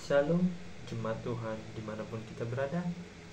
Shalom, jemaat Tuhan dimanapun kita berada.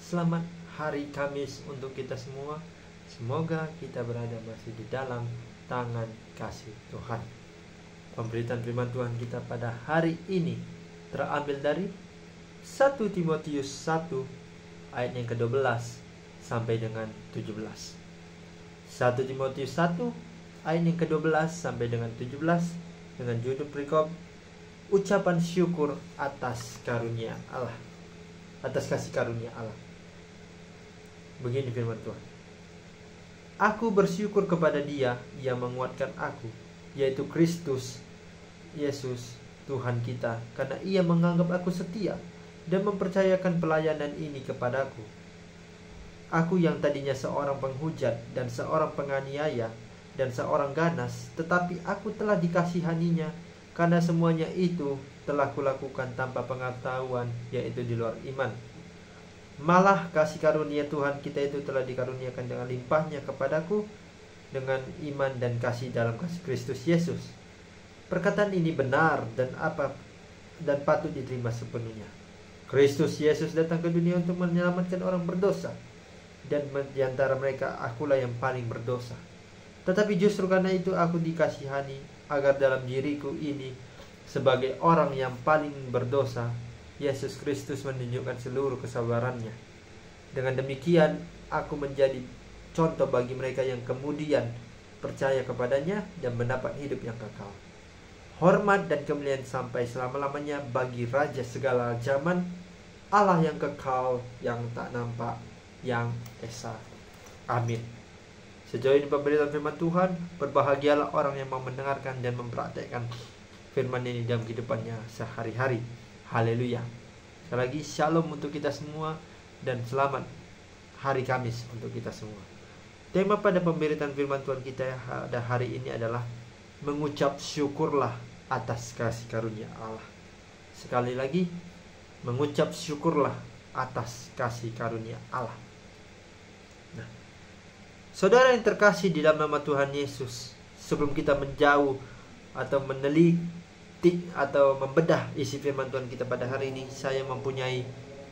Selamat hari Kamis untuk kita semua. Semoga kita berada masih di dalam tangan kasih Tuhan. Pemberitaan firman Tuhan kita pada hari ini terambil dari 1 Timotius 1 ayat yang ke-12 sampai dengan 17. 1 Timotius 1 ayat yang ke-12 sampai dengan 17 dengan judul perikop ucapan syukur atas karunia Allah, atas kasih karunia Allah. Begini firman Tuhan. Aku bersyukur kepada Dia yang menguatkan aku, yaitu Kristus Yesus Tuhan kita, karena Ia menganggap aku setia dan mempercayakan pelayanan ini kepadaku. Aku yang tadinya seorang penghujat dan seorang penganiaya dan seorang ganas, tetapi aku telah dikasihaninya, karena semuanya itu telah kulakukan tanpa pengetahuan, yaitu di luar iman. Malah kasih karunia Tuhan kita itu telah dikaruniakan dengan limpahnya kepadaku dengan iman dan kasih dalam kasih Kristus Yesus. Perkataan ini benar dan patut diterima sepenuhnya. Kristus Yesus datang ke dunia untuk menyelamatkan orang berdosa, dan di antara mereka akulah yang paling berdosa. Tetapi justru karena itu aku dikasihani, agar dalam diriku ini sebagai orang yang paling berdosa, Yesus Kristus menunjukkan seluruh kesabarannya. Dengan demikian aku menjadi contoh bagi mereka yang kemudian percaya kepadanya dan mendapat hidup yang kekal. Hormat dan kemuliaan sampai selama-lamanya bagi Raja segala zaman, Allah yang kekal, yang tak nampak, yang esa. Amin. Sejauh ini pemberitaan firman Tuhan, berbahagialah orang yang mau mendengarkan dan mempraktekkan firman ini dalam kehidupannya sehari-hari. Haleluya. Sekali lagi shalom untuk kita semua dan selamat hari Kamis untuk kita semua. Tema pada pemberitaan firman Tuhan kita pada hari ini adalah mengucap syukurlah atas kasih karunia Allah. Sekali lagi, mengucap syukurlah atas kasih karunia Allah. Saudara yang terkasih di dalam nama Tuhan Yesus, sebelum kita menjauh atau meneliti atau membedah isi firman Tuhan kita pada hari ini, saya mempunyai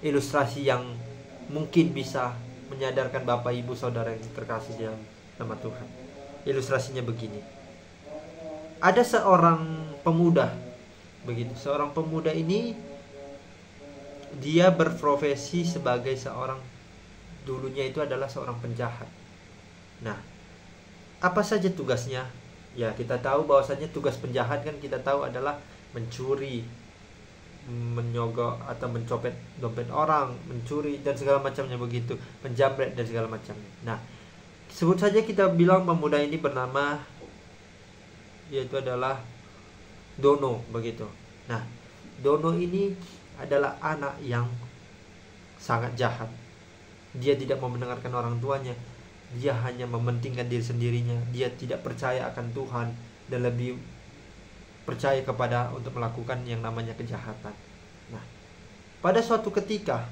ilustrasi yang mungkin bisa menyadarkan Bapak Ibu Saudara yang terkasih di dalam nama Tuhan. Ilustrasinya begini. Ada seorang pemuda, begitu. Seorang pemuda ini dia berprofesi sebagai dulunya itu adalah seorang penjahat. Nah, apa saja tugasnya? Ya, kita tahu bahwasanya tugas penjahat kan kita tahu adalah mencuri, menyogok atau mencopet dompet orang, mencuri dan segala macamnya begitu, menjamret dan segala macamnya. Nah, sebut saja kita bilang pemuda ini bernama yaitu adalah Dono begitu. Nah, Dono ini adalah anak yang sangat jahat. Dia tidak mau mendengarkan orang tuanya. Dia hanya mementingkan diri sendirinya. Dia tidak percaya akan Tuhan dan lebih percaya kepada untuk melakukan yang namanya kejahatan. Nah, pada suatu ketika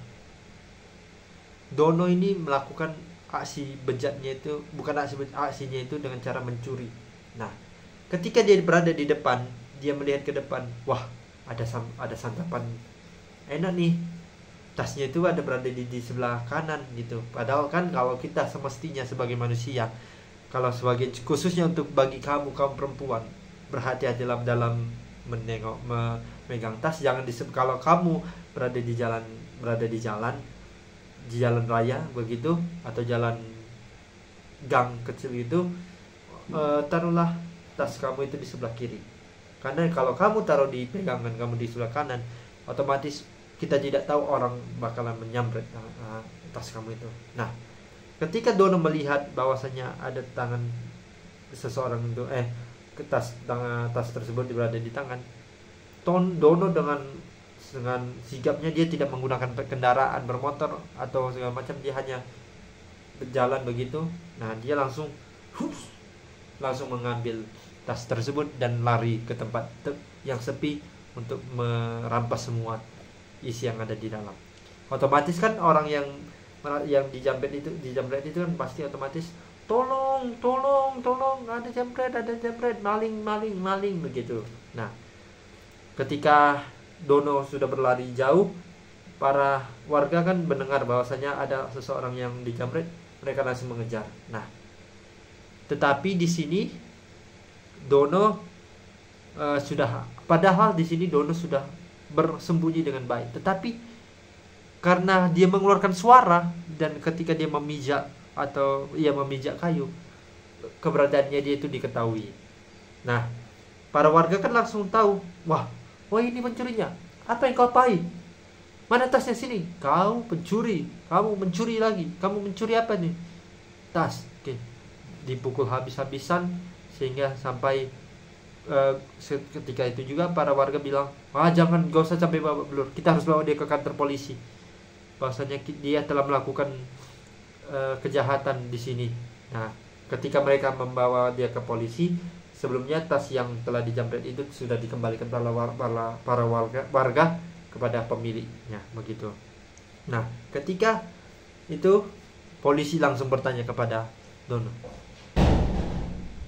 Dono ini melakukan aksi bejatnya itu, bukan aksinya itu dengan cara mencuri. Nah, ketika dia berada di depan, dia melihat ke depan, wah, ada santapan enak nih. Tasnya itu ada berada di sebelah kanan gitu. Padahal kan kalau kita semestinya sebagai manusia, kalau sebagai khususnya untuk bagi kamu perempuan, berhati-hatilah dalam memegang tas. Jangan kalau kamu berada di jalan raya begitu, atau jalan gang kecil itu, taruhlah tas kamu itu di sebelah kiri. Karena kalau kamu taruh di pegangan kamu di sebelah kanan, otomatis kita tidak tahu orang bakalan menyamret tas kamu itu. Nah, ketika Dono melihat bahwasanya ada tangan seseorang itu tas tersebut berada di tangan, Dono dengan sigapnya dia tidak menggunakan kendaraan bermotor atau segala macam, dia hanya berjalan begitu. Nah, dia langsung mengambil tas tersebut dan lari ke tempat yang sepi untuk merampas semua isi yang ada di dalam. Otomatis kan orang yang dijamret itu kan pasti otomatis tolong, ada jambret, maling begitu. Nah, ketika Dono sudah berlari jauh, para warga kan mendengar bahwasanya ada seseorang yang dijamret, mereka langsung mengejar. Nah, tetapi di sini Dono padahal di sini Dono sudah bersembunyi dengan baik, tetapi karena dia mengeluarkan suara dan ketika dia memijak kayu, keberadaannya dia itu diketahui. Nah, para warga kan langsung tahu, wah ini pencurinya. Apa yang kau pakai? Mana tasnya? Sini. Kau pencuri. Kamu mencuri lagi. Kamu mencuri apa nih? Tas. Oke. Dipukul habis-habisan sehingga sampai ketika itu juga para warga bilang, jangan, gak usah sampai bawa belur. Kita harus bawa dia ke kantor polisi. Bahwasanya dia telah melakukan kejahatan di sini. Nah, ketika mereka membawa dia ke polisi, sebelumnya tas yang telah dijamret itu sudah dikembalikan para warga kepada pemiliknya, begitu. Nah, ketika itu polisi langsung bertanya kepada Dono,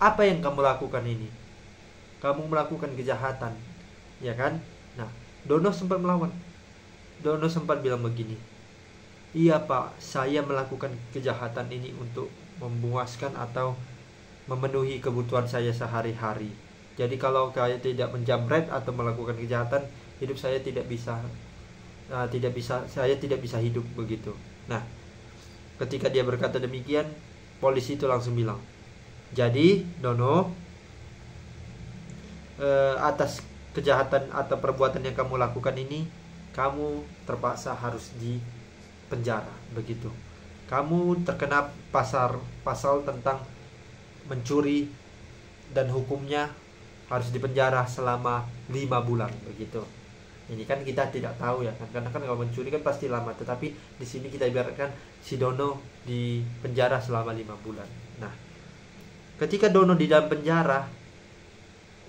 apa yang kamu lakukan ini? Kamu melakukan kejahatan, ya kan? Nah, Dono sempat melawan. Dono sempat bilang begini, iya Pak, saya melakukan kejahatan ini untuk memuaskan atau memenuhi kebutuhan saya sehari-hari. Jadi kalau saya tidak menjamret atau melakukan kejahatan, hidup saya saya tidak bisa hidup, begitu. Nah, ketika dia berkata demikian, polisi itu langsung bilang, jadi Dono, atas kejahatan atau perbuatan yang kamu lakukan ini, kamu terpaksa harus di penjara, begitu. Kamu terkena pasal tentang mencuri dan hukumnya harus dipenjara selama 5 bulan, begitu. Ini kan kita tidak tahu ya kan, karena kan kalau mencuri kan pasti lama, tetapi di sini kita ibaratkan si Dono di penjara selama 5 bulan. Nah, ketika Dono di dalam penjara,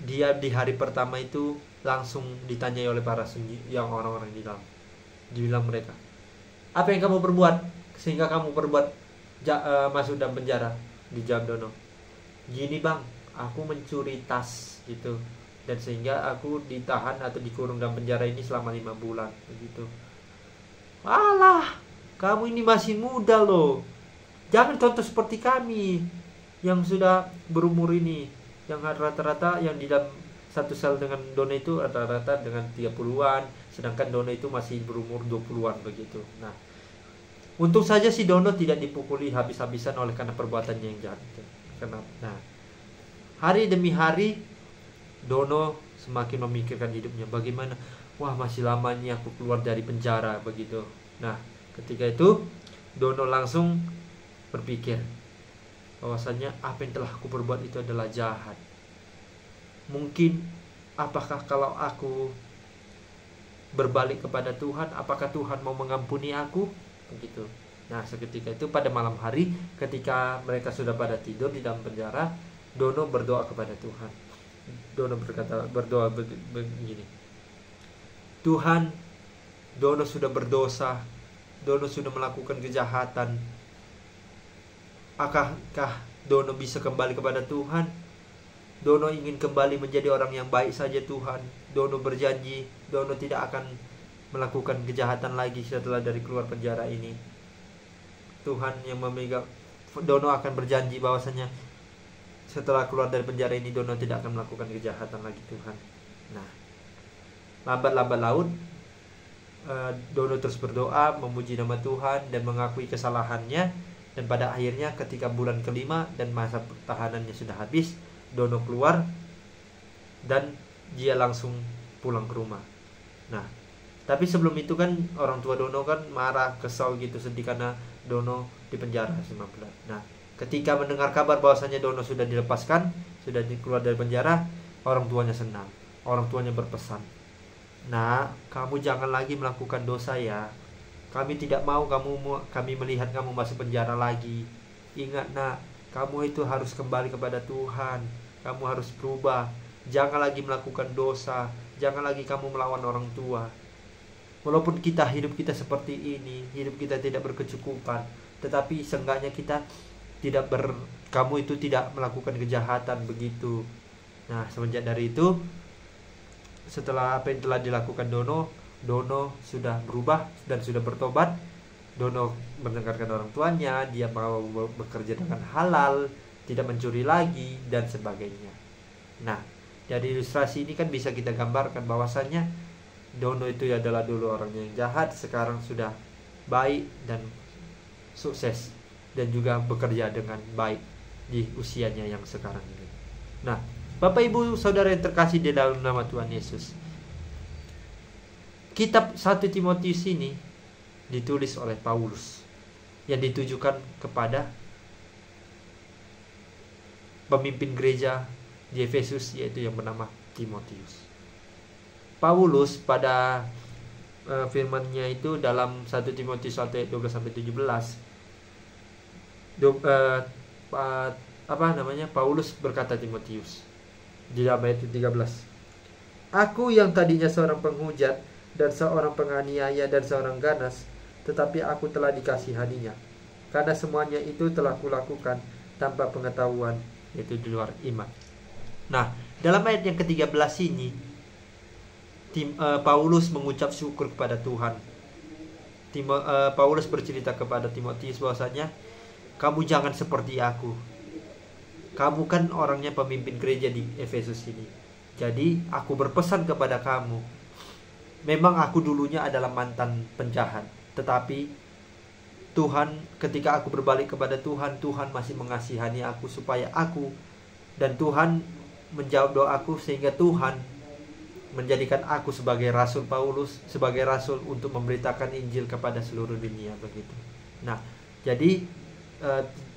dia di hari pertama itu langsung ditanyai oleh para orang-orang di dalam. Dibilang mereka, apa yang kamu perbuat sehingga kamu masuk dalam penjara? Dijawab Dono, gini bang, aku mencuri tas gitu, dan sehingga aku ditahan atau dikurung dalam penjara ini selama 5 bulan, begitu. Alah, kamu ini masih muda loh, jangan contoh seperti kami yang sudah berumur ini, yang rata-rata yang di dalam satu sel dengan Dono itu rata-rata dengan 30-an, sedangkan Dono itu masih berumur 20-an, begitu. Nah, untung saja si Dono tidak dipukuli habis-habisan oleh karena perbuatannya yang jahat. Nah, hari demi hari Dono semakin memikirkan hidupnya, bagaimana, masih lama nih aku keluar dari penjara, begitu. Nah, ketika itu Dono langsung berpikir bahwasanya apa yang telah aku perbuat itu adalah jahat. Mungkin apakah kalau aku berbalik kepada Tuhan, apakah Tuhan mau mengampuni aku, begitu. Nah, seketika itu pada malam hari ketika mereka sudah pada tidur di dalam penjara, Dono berdoa kepada Tuhan. Dono berdoa begini, Tuhan, Dono sudah berdosa, Dono sudah melakukan kejahatan. Apakah Dono bisa kembali kepada Tuhan? Dono ingin kembali menjadi orang yang baik saja Tuhan. Dono berjanji Dono tidak akan melakukan kejahatan lagi setelah dari keluar penjara ini. Tuhan yang memegang, Dono akan berjanji bahwasanya setelah keluar dari penjara ini Dono tidak akan melakukan kejahatan lagi Tuhan. Nah, lambat laun Dono terus berdoa, memuji nama Tuhan dan mengakui kesalahannya, dan pada akhirnya ketika bulan kelima dan masa tahanannya sudah habis, Dono keluar dan dia langsung pulang ke rumah. Nah, tapi sebelum itu kan orang tua Dono kan marah, kesal gitu, sedih karena Dono di penjara 5 bulan. Nah, ketika mendengar kabar bahwasanya Dono sudah dilepaskan, sudah keluar dari penjara, orang tuanya senang. Orang tuanya berpesan, nah, kamu jangan lagi melakukan dosa ya. Kami tidak mau kami melihat kamu masuk penjara lagi. Ingat nak, kamu itu harus kembali kepada Tuhan. Kamu harus berubah. Jangan lagi melakukan dosa. Jangan lagi kamu melawan orang tua. Walaupun hidup kita seperti ini, hidup kita tidak berkecukupan, tetapi seenggaknya kamu itu tidak melakukan kejahatan, begitu. Nah, semenjak dari itu setelah apa yang telah dilakukan Dono sudah berubah dan sudah bertobat. Dono mendengarkan orang tuanya, dia mau bekerja dengan halal, tidak mencuri lagi, dan sebagainya. Nah, dari ilustrasi ini kan bisa kita gambarkan bahwasannya Dono itu adalah dulu orang yang jahat, sekarang sudah baik dan sukses, dan juga bekerja dengan baik di usianya yang sekarang ini. Nah, Bapak Ibu Saudara yang terkasih di dalam nama Tuhan Yesus, kitab 1 Timotius ini ditulis oleh Paulus yang ditujukan kepada pemimpin gereja di Efesus, yaitu yang bernama Timotius. Paulus pada firman-Nya itu dalam 1 Timotius 1 ayat 12 sampai 17 Paulus berkata Timotius di dalam ayat 13, aku yang tadinya seorang penghujat dan seorang penganiaya dan seorang ganas, tetapi aku telah dikasihaninya, karena semuanya itu telah kulakukan tanpa pengetahuan, yaitu di luar iman. Nah, dalam ayat yang ke-13 ini Paulus mengucap syukur kepada Tuhan. Paulus bercerita kepada Timotius bahwasanya, kamu jangan seperti aku. Kamu kan orangnya pemimpin gereja di Efesus ini. Jadi aku berpesan kepada kamu, memang aku dulunya adalah mantan penjahat, tetapi Tuhan, ketika aku berbalik kepada Tuhan, Tuhan masih mengasihani aku supaya aku, dan Tuhan menjawab doaku sehingga Tuhan menjadikan aku sebagai Rasul Paulus, sebagai Rasul untuk memberitakan Injil kepada seluruh dunia, begitu. Nah, jadi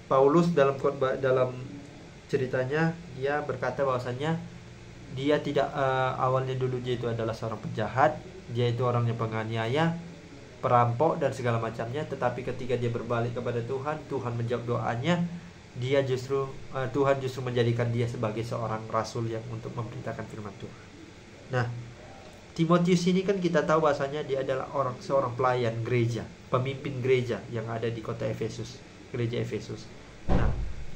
Paulus dalam ceritanya dia berkata bahwasanya dia tidak awalnya dulu dia itu adalah seorang penjahat, dia itu orangnya penganiaya, perampok dan segala macamnya, tetapi ketika dia berbalik kepada Tuhan, Tuhan menjawab doanya. Tuhan justru menjadikan dia sebagai seorang rasul yang untuk memberitakan firman Tuhan. Nah, Timotius ini kan kita tahu bahasanya dia adalah seorang pelayan gereja, pemimpin gereja yang ada di kota Efesus, gereja Efesus. Nah,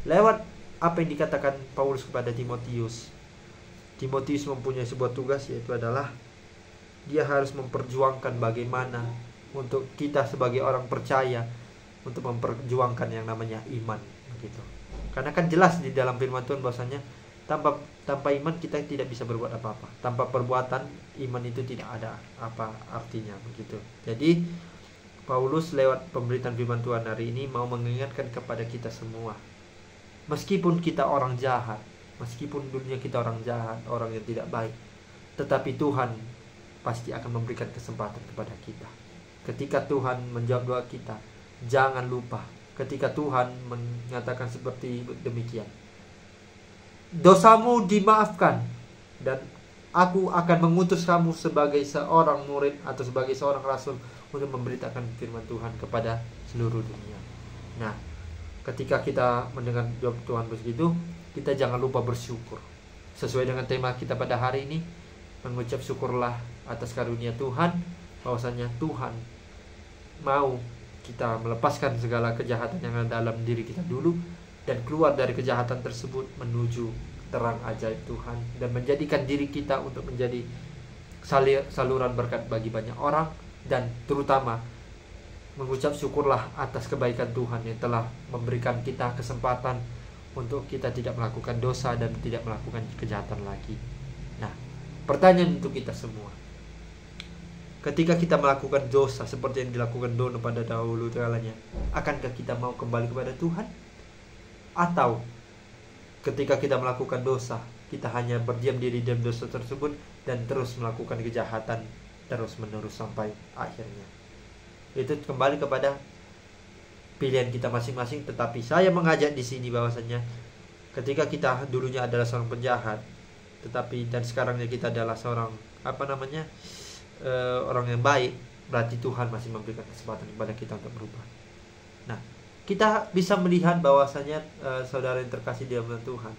lewat apa yang dikatakan Paulus kepada Timotius, Timotius mempunyai sebuah tugas, yaitu adalah dia harus memperjuangkan bagaimana untuk kita sebagai orang percaya untuk memperjuangkan yang namanya iman, begitu. Karena kan jelas di dalam firman Tuhan bahwasanya tanpa iman kita tidak bisa berbuat apa-apa. Tanpa perbuatan iman itu tidak ada apa artinya, begitu. Jadi Paulus lewat pemberitaan firman Tuhan hari ini mau mengingatkan kepada kita semua, meskipun kita orang jahat, meskipun dunia kita orang jahat, orang yang tidak baik, tetapi Tuhan pasti akan memberikan kesempatan kepada kita. Ketika Tuhan menjawab doa kita, jangan lupa ketika Tuhan mengatakan seperti demikian, dosamu dimaafkan dan aku akan mengutus kamu sebagai seorang murid atau sebagai seorang rasul untuk memberitakan firman Tuhan kepada seluruh dunia. Nah, ketika kita mendengar jawab Tuhan begitu, kita jangan lupa bersyukur. Sesuai dengan tema kita pada hari ini, mengucap syukurlah atas karunia Tuhan, bahwasanya Tuhan mau kita melepaskan segala kejahatan yang ada dalam diri kita dulu dan keluar dari kejahatan tersebut menuju terang ajaib Tuhan dan menjadikan diri kita untuk menjadi saluran berkat bagi banyak orang, dan terutama mengucap syukurlah atas kebaikan Tuhan yang telah memberikan kita kesempatan untuk kita tidak melakukan dosa dan tidak melakukan kejahatan lagi. Nah, pertanyaan untuk kita semua, ketika kita melakukan dosa seperti yang dilakukan Dono pada dahulu kalanya, akankah kita mau kembali kepada Tuhan? Atau ketika kita melakukan dosa, kita hanya berdiam diri dalam dosa tersebut dan terus melakukan kejahatan terus menerus sampai akhirnya? Itu kembali kepada pilihan kita masing-masing. Tetapi saya mengajak di sini bahwasanya ketika kita dulunya adalah seorang penjahat, tetapi dan sekarangnya kita adalah seorang orang yang baik, berarti Tuhan masih memberikan kesempatan kepada kita untuk berubah. Nah, kita bisa melihat bahwasanya saudara yang terkasih di dalam Tuhan,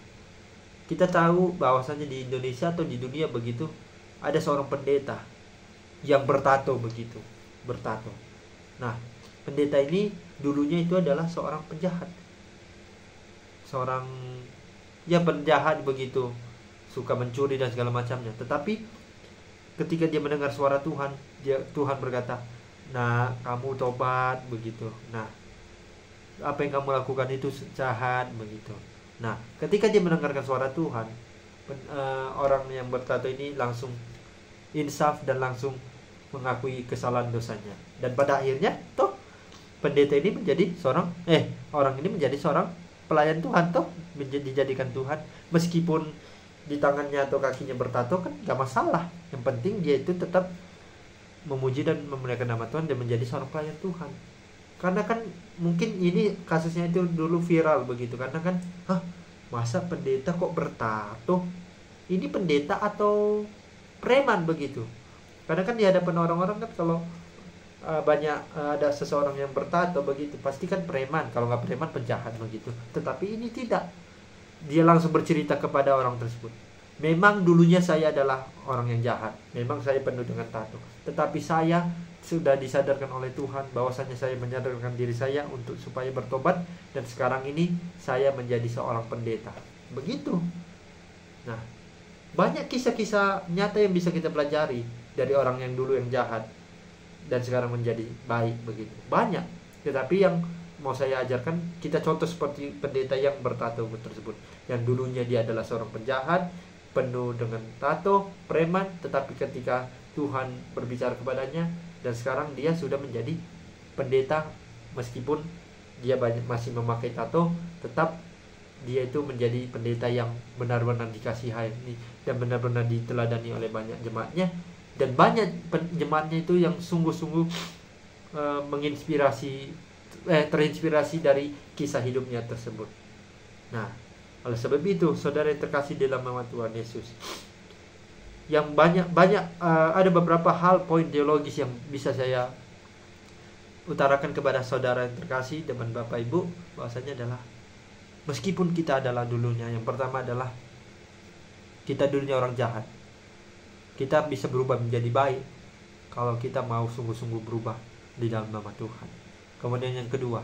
kita tahu bahwasanya di Indonesia atau di dunia begitu, ada seorang pendeta yang bertato begitu, bertato. Nah, pendeta ini dulunya itu adalah seorang penjahat, seorang penjahat begitu, suka mencuri dan segala macamnya. Tetapi ketika dia mendengar suara Tuhan, Tuhan berkata, nah kamu tobat begitu. Nah, apa yang kamu lakukan itu jahat begitu. Nah, ketika dia mendengarkan suara Tuhan, orang yang bertato ini langsung insaf dan langsung mengakui kesalahan dosanya. Dan pada akhirnya toh pendeta ini menjadi seorang orang ini menjadi seorang pelayan Tuhan, toh dijadikan Tuhan, meskipun di tangannya atau kakinya bertato kan gak masalah. Yang penting dia itu tetap memuji dan memuliakan nama Tuhan dan menjadi seorang pelayan Tuhan. Karena kan mungkin ini kasusnya itu dulu viral begitu, karena kan masa pendeta kok bertato, ini pendeta atau preman begitu. Karena kan di hadapan orang-orang kan kalau banyak ada seseorang yang bertato begitu, pasti kan preman, kalau nggak preman penjahat begitu. Tetapi ini tidak, dia langsung bercerita kepada orang tersebut, memang dulunya saya adalah orang yang jahat, memang saya penuh dengan tato, tetapi saya sudah disadarkan oleh Tuhan bahwasanya saya menyadarkan diri saya untuk supaya bertobat, dan sekarang ini saya menjadi seorang pendeta begitu. Nah, banyak kisah-kisah nyata yang bisa kita pelajari dari orang yang dulu yang jahat dan sekarang menjadi baik begitu, banyak. Tetapi yang mau saya ajarkan, kita contoh seperti pendeta yang bertato tersebut, yang dulunya dia adalah seorang penjahat, penuh dengan tato, preman, tetapi ketika Tuhan berbicara kepadanya, dan sekarang dia sudah menjadi pendeta, meskipun dia masih memakai tato, tetap dia itu menjadi pendeta yang benar-benar dikasihani dan benar-benar diteladani oleh banyak jemaatnya. Dan banyak jemaatnya itu yang sungguh-sungguh terinspirasi dari kisah hidupnya tersebut. Nah, oleh sebab itu, saudara yang terkasih dalam nama Tuhan Yesus, yang banyak ada beberapa hal poin teologis yang bisa saya utarakan kepada saudara yang terkasih dan Bapak Ibu, bahwasanya adalah meskipun kita adalah dulunya, yang pertama adalah kita dulunya orang jahat, kita bisa berubah menjadi baik kalau kita mau sungguh-sungguh berubah di dalam nama Tuhan. Kemudian yang kedua,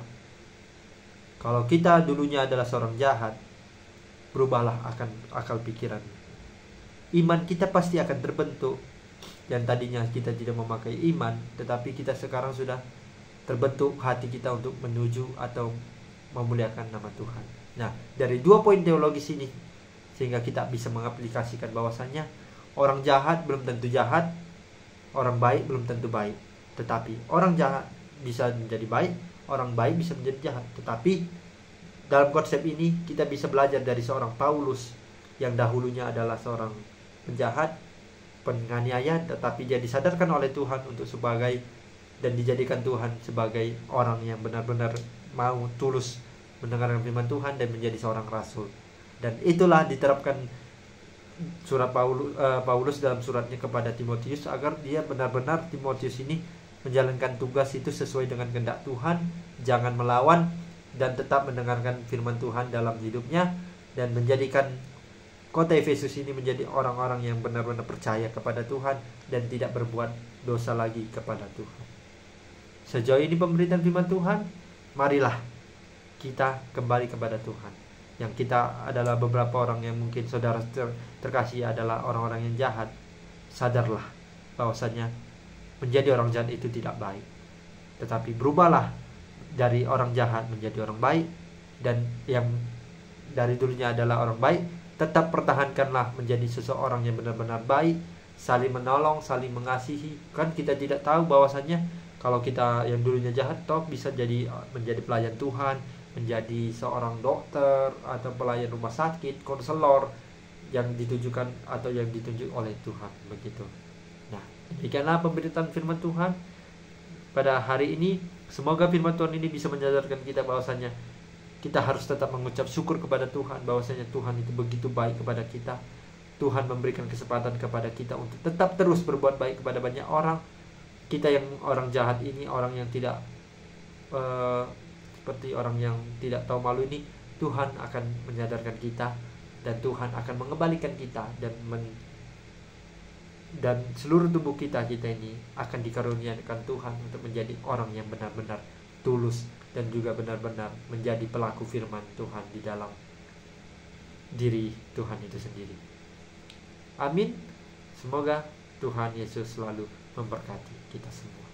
kalau kita dulunya adalah seorang jahat, berubahlah akan akal pikiran. Iman kita pasti akan terbentuk. Dan tadinya kita tidak memakai iman, tetapi kita sekarang sudah terbentuk hati kita untuk menuju atau memuliakan nama Tuhan. Nah, dari dua poin teologis ini, sehingga kita bisa mengaplikasikan bahwasannya orang jahat belum tentu jahat, orang baik belum tentu baik. Tetapi orang jahat bisa menjadi baik, orang baik bisa menjadi jahat. Tetapi dalam konsep ini kita bisa belajar dari seorang Paulus yang dahulunya adalah seorang penjahat, penganiaya, tetapi dia disadarkan oleh Tuhan untuk sebagai dan dijadikan Tuhan sebagai orang yang benar-benar mau tulus mendengarkan firman Tuhan dan menjadi seorang rasul. Dan itulah diterapkan surat Paulus dalam suratnya kepada Timotius, agar dia benar-benar Timotius ini menjalankan tugas itu sesuai dengan kehendak Tuhan, jangan melawan, dan tetap mendengarkan firman Tuhan dalam hidupnya, dan menjadikan kota Efesus ini menjadi orang-orang yang benar-benar percaya kepada Tuhan dan tidak berbuat dosa lagi kepada Tuhan. Sejauh ini pemberitaan firman Tuhan, marilah kita kembali kepada Tuhan. Yang kita adalah beberapa orang yang mungkin saudara terkasih adalah orang-orang yang jahat. Sadarlah bahwasanya menjadi orang jahat itu tidak baik, tetapi berubahlah dari orang jahat menjadi orang baik. Dan yang dari dulunya adalah orang baik, tetap pertahankanlah menjadi seseorang yang benar-benar baik, saling menolong, saling mengasihi. Kan kita tidak tahu bahwasanya kalau kita yang dulunya jahat toh bisa menjadi pelayan Tuhan, menjadi seorang dokter atau pelayan rumah sakit, konselor yang ditujukan atau yang ditunjuk oleh Tuhan begitu. Nah, demikianlah pemberitaan firman Tuhan pada hari ini. Semoga firman Tuhan ini bisa menyadarkan kita bahwasanya kita harus tetap mengucap syukur kepada Tuhan, bahwasanya Tuhan itu begitu baik kepada kita. Tuhan memberikan kesempatan kepada kita untuk tetap terus berbuat baik kepada banyak orang. Kita yang orang jahat ini, orang yang tidak seperti orang yang tidak tahu malu ini, Tuhan akan menyadarkan kita, dan Tuhan akan mengembalikan kita, dan seluruh tubuh kita ini akan dikaruniakan Tuhan untuk menjadi orang yang benar-benar tulus dan juga benar-benar menjadi pelaku firman Tuhan di dalam diri Tuhan itu sendiri. Amin. Semoga Tuhan Yesus selalu memberkati kita semua.